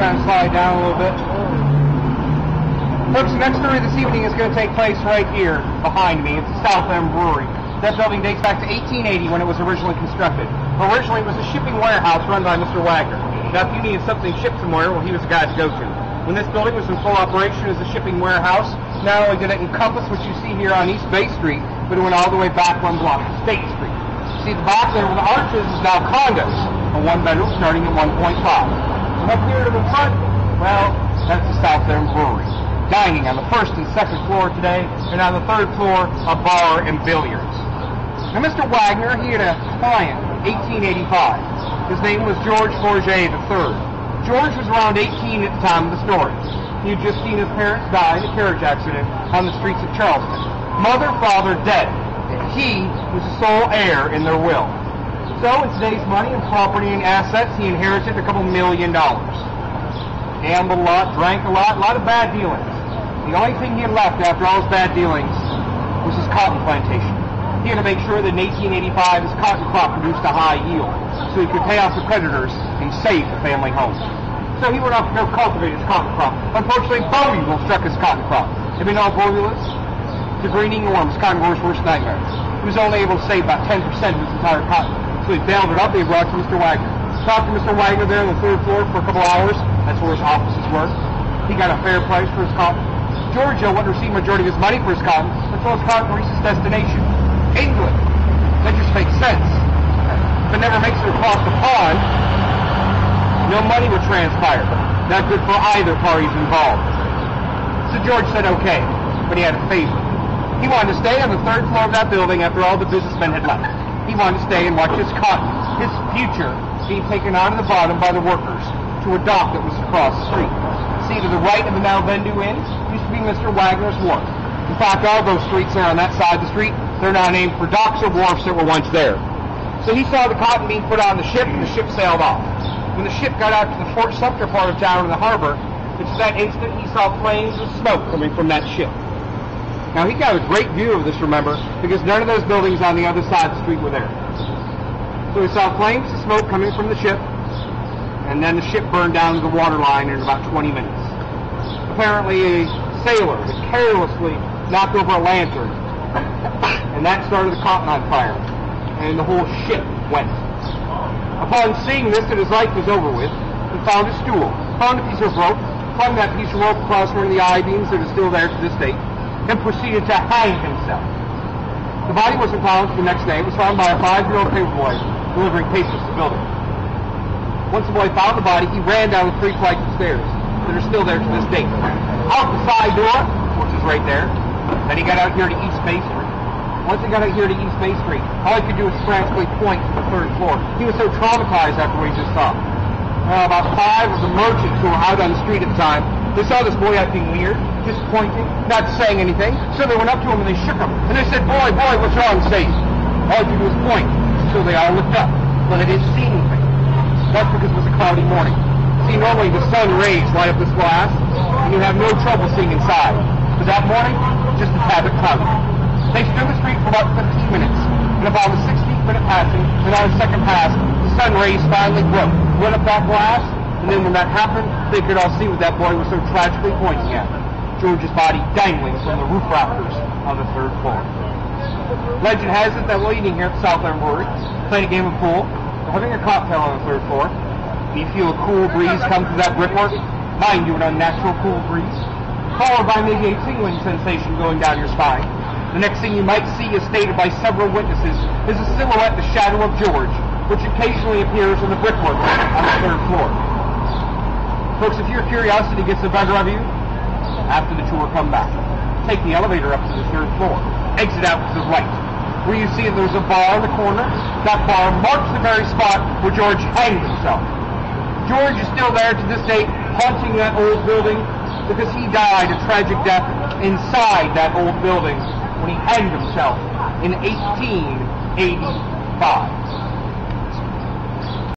kind of slide down a little bit. Folks, the next story this evening is going to take place right here behind me. It's the South End Brewery. That building dates back to 1880 when it was originally constructed. Originally, it was a shipping warehouse run by Mr. Wagner. Now, if you needed something shipped somewhere, well, he was the guy to go to. When this building was in full operation as a shipping warehouse, not only did it encompass what you see here on East Bay Street, but it went all the way back one block to State Street. See, the back there with the arches is now condos, a one-bedroom starting at 1.5. And up here to the front, well, that's the South End Brewery. Dining on the first and second floor today, and on the third floor, a bar and billiards. Now, Mr. Wagner, he had a client in 1885. His name was George Forget III. George was around 18 at the time of the story. He had just seen his parents die in a carriage accident on the streets of Charleston. Mother, father dead, and he was the sole heir in their will. So, in today's money and property and assets, he inherited a couple $1 million. Gambled a lot, drank a lot of bad dealings. The only thing he had left after all his bad dealings was his cotton plantation. He had to make sure that in 1885 his cotton crop produced a high yield so he could pay off the creditors and save the family home. So he went off to go cultivate his cotton crop. Unfortunately, boll weevil struck his cotton crop. Have you know boll weevils? The green worms, cotton growers' worst nightmare. He was only able to save about 10% of his entire cotton. So he baled it up and he brought it to Mr. Wagner. Talked to Mr. Wagner there on the third floor for a couple hours. That's where his offices were. He got a fair price for his cotton. Georgia wouldn't receive majority of his money for his cotton until his cotton reached its destination. England. That just makes sense. If it never makes it across the pond, no money would transpire. Not good for either parties involved. So George said okay, but he had a favor. He wanted to stay on the third floor of that building after all the businessmen had left. He wanted to stay and watch his cotton, his future, being taken out of the bottom by the workers to a dock that was across the street. See, to the right of the now Vendu Inn used to be Mr. Wagner's wharf. In fact, all those streets there on that side of the street, they're now named for docks or wharfs that were once there. So he saw the cotton being put on the ship, and the ship sailed off. When the ship got out to the Fort Sumter part of town in the harbor, it's that instant he saw flames of smoke coming from that ship. Now, he got a great view of this, remember, because none of those buildings on the other side of the street were there. So he saw flames of smoke coming from the ship, and then the ship burned down to the water line in about 20 minutes. Apparently, a sailor had carelessly knocked over a lantern, and that started the cotton on fire, and the whole ship went. Upon seeing this, that his life was over with, he found a stool, found a piece of rope, flung that piece of rope across one of the I-beams that is still there to this date, and proceeded to hang himself. The body wasn't found the next day. It was found by a 5-year-old paper boy delivering papers to the building. Once the boy found the body, he ran down the 3 flights of stairs that are still there to this date. Out the side door, which is right there. Then he got out here to East Bay Street. Once he got out here to East Bay Street, all he could do was frantically point to the 3rd floor. He was so traumatized after what he just saw. About 5 of the merchants who were out on the street at the time, they saw this boy acting weird, just pointing, not saying anything. So they went up to him and they shook him. And they said, boy, what's wrong, Satan? All he could do was point. So they all looked up, but they didn't see anything. That's because it was a cloudy morning. See, normally the sun rays light up this glass, and you have no trouble seeing inside. But that morning, just a tad bit cloudy. They stood in the street for about 15 minutes, and about the 16th minute passing, and on the second pass, the sun rays finally broke, went up that glass, and then when that happened, they could all see what that boy was so tragically pointing at. George's body dangling from the roof rafters on the 3rd floor. Legend has it that while eating here at the South End Brewery, playing a game of pool, or having a cocktail on the 3rd floor, and you feel a cool breeze come through that brickwork, mind you, an unnatural cool breeze, followed by maybe a tingling sensation going down your spine. The next thing you might see, as stated by several witnesses, is a silhouette, the shadow of George, which occasionally appears in the brickwork on the 3rd floor. Folks, if your curiosity gets the better of you, after the tour, come back. Take the elevator up to the 3rd floor. Exit out to the right. Where you see there's a bar in the corner. That bar marks the very spot where George hanged himself. George is still there to this day, haunting that old building, because he died a tragic death inside that old building when he hanged himself in 1885.